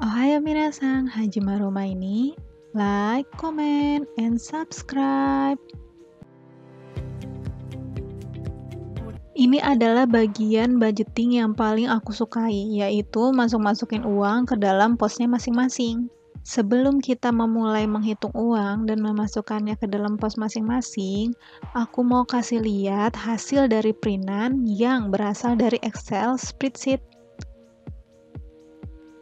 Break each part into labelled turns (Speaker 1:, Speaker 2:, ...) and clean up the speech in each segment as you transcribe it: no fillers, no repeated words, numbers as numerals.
Speaker 1: Ohayo minasan, Hajimaru ini. Like, comment, and subscribe. Ini adalah bagian budgeting yang paling aku sukai, yaitu masuk-masukin uang ke dalam posnya masing-masing. Sebelum kita memulai menghitung uang dan memasukkannya ke dalam pos masing-masing, aku mau kasih lihat hasil dari printan yang berasal dari Excel spreadsheet.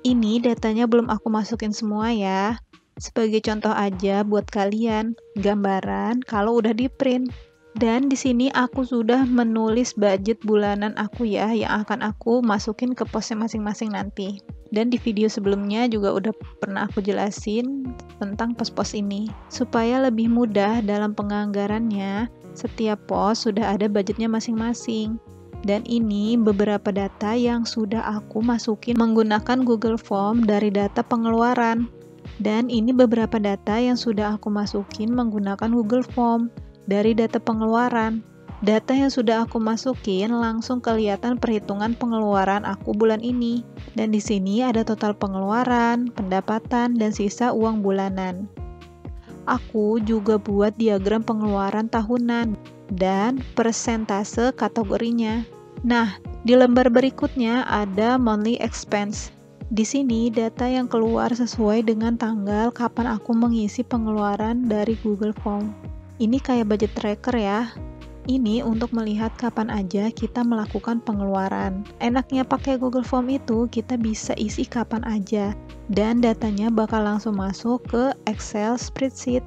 Speaker 1: Ini datanya belum aku masukin semua ya. Sebagai contoh aja buat kalian, gambaran kalau udah di print. Dan di sini aku sudah menulis budget bulanan aku ya, yang akan aku masukin ke posnya masing-masing nanti. Dan di video sebelumnya juga udah pernah aku jelasin tentang pos-pos ini. Supaya lebih mudah dalam penganggarannya, setiap pos sudah ada budgetnya masing-masing. Dan ini beberapa data yang sudah aku masukin menggunakan Google Form dari data pengeluaran. Dan ini beberapa data yang sudah aku masukin menggunakan Google Form dari data pengeluaran. Data yang sudah aku masukin langsung kelihatan perhitungan pengeluaran aku bulan ini. Dan di sini ada total pengeluaran, pendapatan, dan sisa uang bulanan. Aku juga buat diagram pengeluaran tahunan dan persentase kategorinya. Nah, di lembar berikutnya ada monthly expense. Di sini data yang keluar sesuai dengan tanggal kapan aku mengisi pengeluaran dari Google Form. Ini kayak budget tracker ya. Ini untuk melihat kapan aja kita melakukan pengeluaran. Enaknya pakai Google Form itu kita bisa isi kapan aja dan datanya bakal langsung masuk ke Excel spreadsheet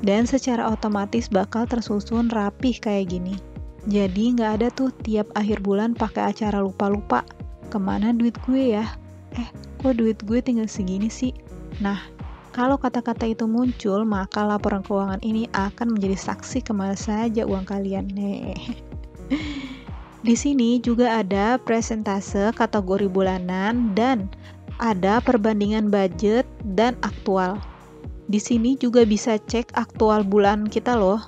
Speaker 1: dan secara otomatis bakal tersusun rapih kayak gini. Jadi nggak ada tuh tiap akhir bulan pakai acara lupa-lupa kemana duit gue ya, kok duit gue tinggal segini sih. Nah, kalau kata-kata itu muncul, maka laporan keuangan ini akan menjadi saksi kemana saja uang kalian. Di sini juga ada presentase kategori bulanan dan ada perbandingan budget dan aktual. Di sini juga bisa cek aktual bulan kita loh.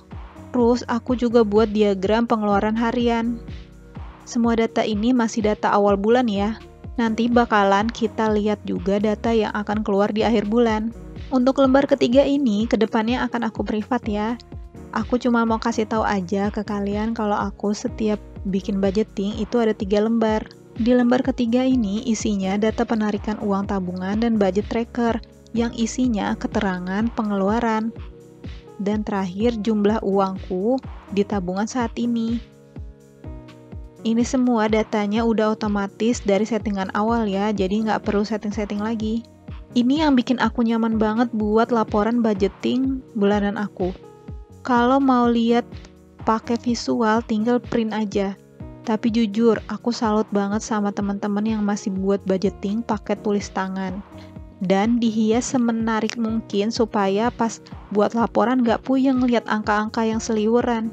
Speaker 1: Terus aku juga buat diagram pengeluaran harian. Semua data ini masih data awal bulan ya. Nanti bakalan kita lihat juga data yang akan keluar di akhir bulan. Untuk lembar ketiga ini, kedepannya akan aku privat ya. Aku cuma mau kasih tahu aja ke kalian kalau aku setiap bikin budgeting itu ada 3 lembar. Di lembar ketiga ini isinya data penarikan uang tabungan dan budget tracker yang isinya keterangan pengeluaran. Dan terakhir jumlah uangku di tabungan saat ini. Ini semua datanya udah otomatis dari settingan awal ya, jadi nggak perlu setting-setting lagi. Ini yang bikin aku nyaman banget buat laporan budgeting bulanan aku. Kalau mau lihat pakai visual tinggal print aja. Tapi jujur, aku salut banget sama teman-teman yang masih buat budgeting pakai tulis tangan. Dan dihias semenarik mungkin supaya pas buat laporan gak puyeng lihat angka-angka yang seliweran.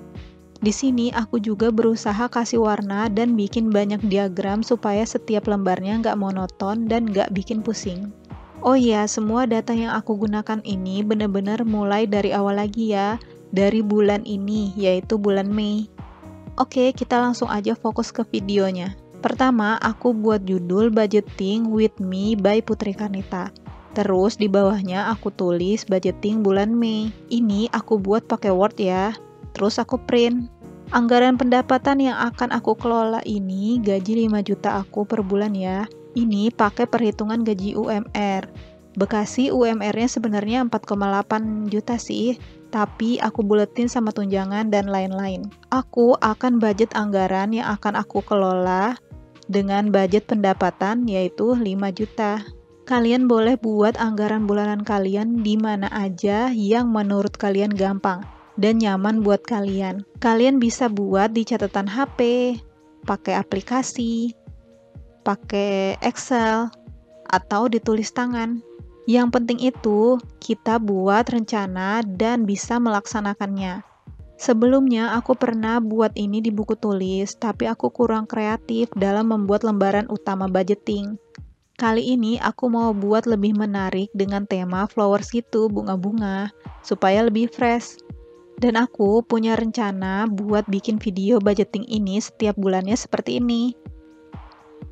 Speaker 1: Di sini aku juga berusaha kasih warna dan bikin banyak diagram supaya setiap lembarnya gak monoton dan gak bikin pusing. Oh iya, semua data yang aku gunakan ini benar-benar mulai dari awal lagi ya, dari bulan ini, yaitu bulan Mei. Oke, kita langsung aja fokus ke videonya. Pertama, aku buat judul Budgeting with Me by Putri Karnita. Terus di bawahnya aku tulis budgeting bulan Mei. Ini aku buat pakai Word ya. Terus aku print. Anggaran pendapatan yang akan aku kelola ini gaji 5 juta aku per bulan ya. Ini pakai perhitungan gaji UMR. Bekasi UMR-nya sebenarnya 4,8 juta sih, tapi aku buletin sama tunjangan dan lain-lain. Aku akan budget anggaran yang akan aku kelola dengan budget pendapatan yaitu 5 juta. Kalian boleh buat anggaran bulanan kalian di mana aja yang menurut kalian gampang dan nyaman buat kalian. Kalian bisa buat di catatan HP, pakai aplikasi, pakai Excel, atau ditulis tangan. Yang penting itu kita buat rencana dan bisa melaksanakannya. Sebelumnya aku pernah buat ini di buku tulis, tapi aku kurang kreatif dalam membuat lembaran utama budgeting. Kali ini aku mau buat lebih menarik dengan tema flowers gitu, bunga-bunga, supaya lebih fresh. Dan aku punya rencana buat bikin video budgeting ini setiap bulannya seperti ini.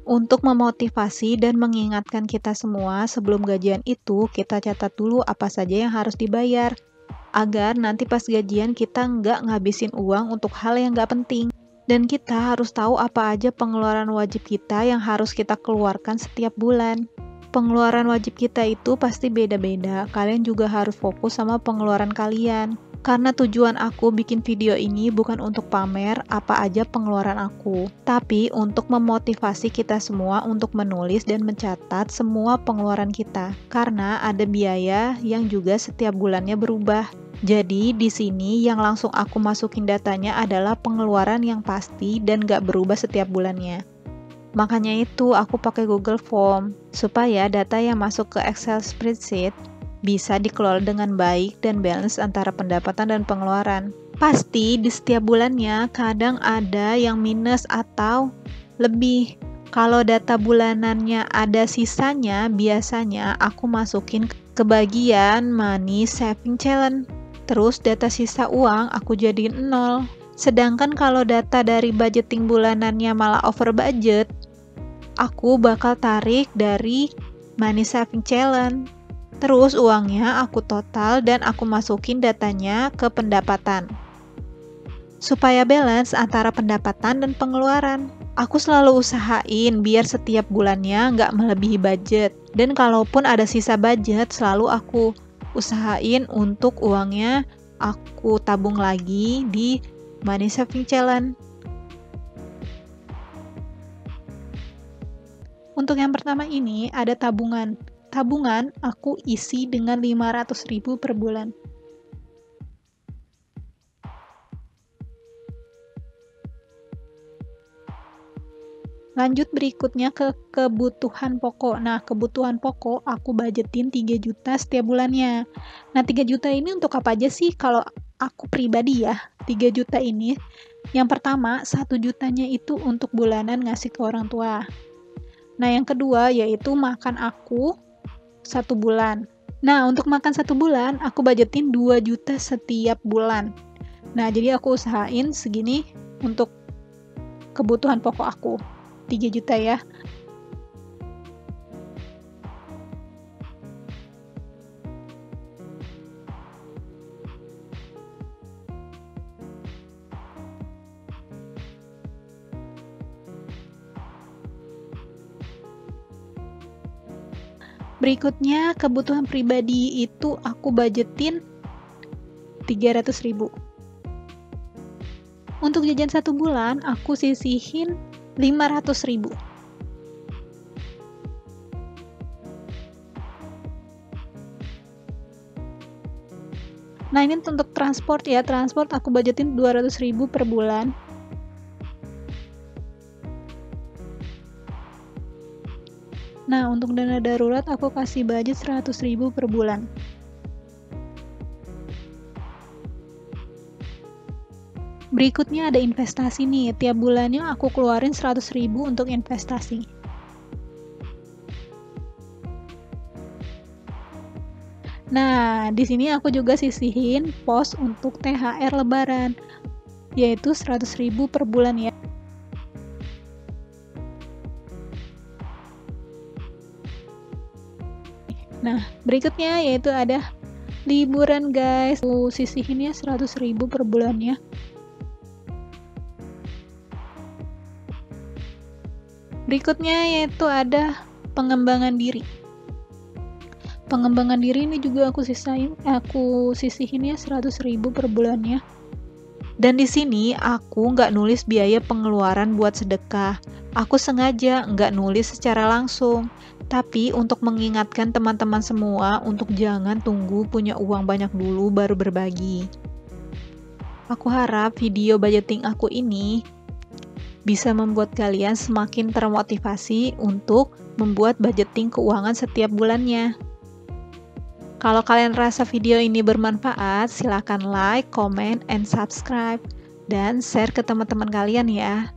Speaker 1: Untuk memotivasi dan mengingatkan kita semua sebelum gajian itu, kita catat dulu apa saja yang harus dibayar, agar nanti pas gajian kita nggak ngabisin uang untuk hal yang nggak penting. Dan kita harus tahu apa aja pengeluaran wajib kita yang harus kita keluarkan setiap bulan. Pengeluaran wajib kita itu pasti beda-beda, kalian juga harus fokus sama pengeluaran kalian. Karena tujuan aku bikin video ini bukan untuk pamer apa aja pengeluaran aku, tapi untuk memotivasi kita semua untuk menulis dan mencatat semua pengeluaran kita. Karena ada biaya yang juga setiap bulannya berubah. Jadi di sini yang langsung aku masukin datanya adalah pengeluaran yang pasti dan gak berubah setiap bulannya. Makanya itu aku pakai Google Form, supaya data yang masuk ke Excel spreadsheet bisa dikelola dengan baik dan balance antara pendapatan dan pengeluaran. Pasti di setiap bulannya kadang ada yang minus atau lebih. Kalau data bulanannya ada sisanya, biasanya aku masukin ke bagian money saving challenge. Terus data sisa uang aku jadiin 0. Sedangkan kalau data dari budgeting bulanannya malah over budget, aku bakal tarik dari money saving challenge. Terus uangnya aku total dan aku masukin datanya ke pendapatan. Supaya balance antara pendapatan dan pengeluaran. Aku selalu usahain biar setiap bulannya nggak melebihi budget. Dan kalaupun ada sisa budget, selalu aku usahain untuk uangnya aku tabung lagi di money saving challenge. Untuk yang pertama ini ada tabungan. Tabungan aku isi dengan 500.000 per bulan. Lanjut berikutnya ke kebutuhan pokok. Nah, kebutuhan pokok aku budgetin 3 juta setiap bulannya. Nah, 3 juta ini untuk apa aja sih? Kalau aku pribadi ya, 3 juta ini. Yang pertama, 1 jutanya itu untuk bulanan ngasih ke orang tua. Nah, yang kedua yaitu makan aku 1 bulan. Nah, untuk makan 1 bulan, aku budgetin 2 juta setiap bulan. Nah, jadi aku usahain segini untuk kebutuhan pokok aku. 3 juta ya. Berikutnya, kebutuhan pribadi itu aku budgetin 300.000. Untuk jajan 1 bulan, aku sisihin 500.000. Nah, ini untuk transport ya. Transport aku budgetin 200.000 per bulan. Nah, untuk dana darurat aku kasih budget 100.000 per bulan. Berikutnya ada investasi nih. Tiap bulannya aku keluarin 100.000 untuk investasi. Nah, di sini aku juga sisihin pos untuk THR lebaran, yaitu 100.000 per bulan ya. Nah, berikutnya yaitu ada liburan guys. Aku sisihin ya 100.000 per bulannya. Berikutnya yaitu ada pengembangan diri. Pengembangan diri ini juga aku sisihin ya 100.000 per bulannya. Dan di sini aku nggak nulis biaya pengeluaran buat sedekah. Aku sengaja nggak nulis secara langsung, tapi untuk mengingatkan teman-teman semua untuk jangan tunggu punya uang banyak dulu baru berbagi. Aku harap video budgeting aku ini bisa membuat kalian semakin termotivasi untuk membuat budgeting keuangan setiap bulannya. Kalau kalian rasa video ini bermanfaat, silakan like, comment, and subscribe, dan share ke teman-teman kalian ya.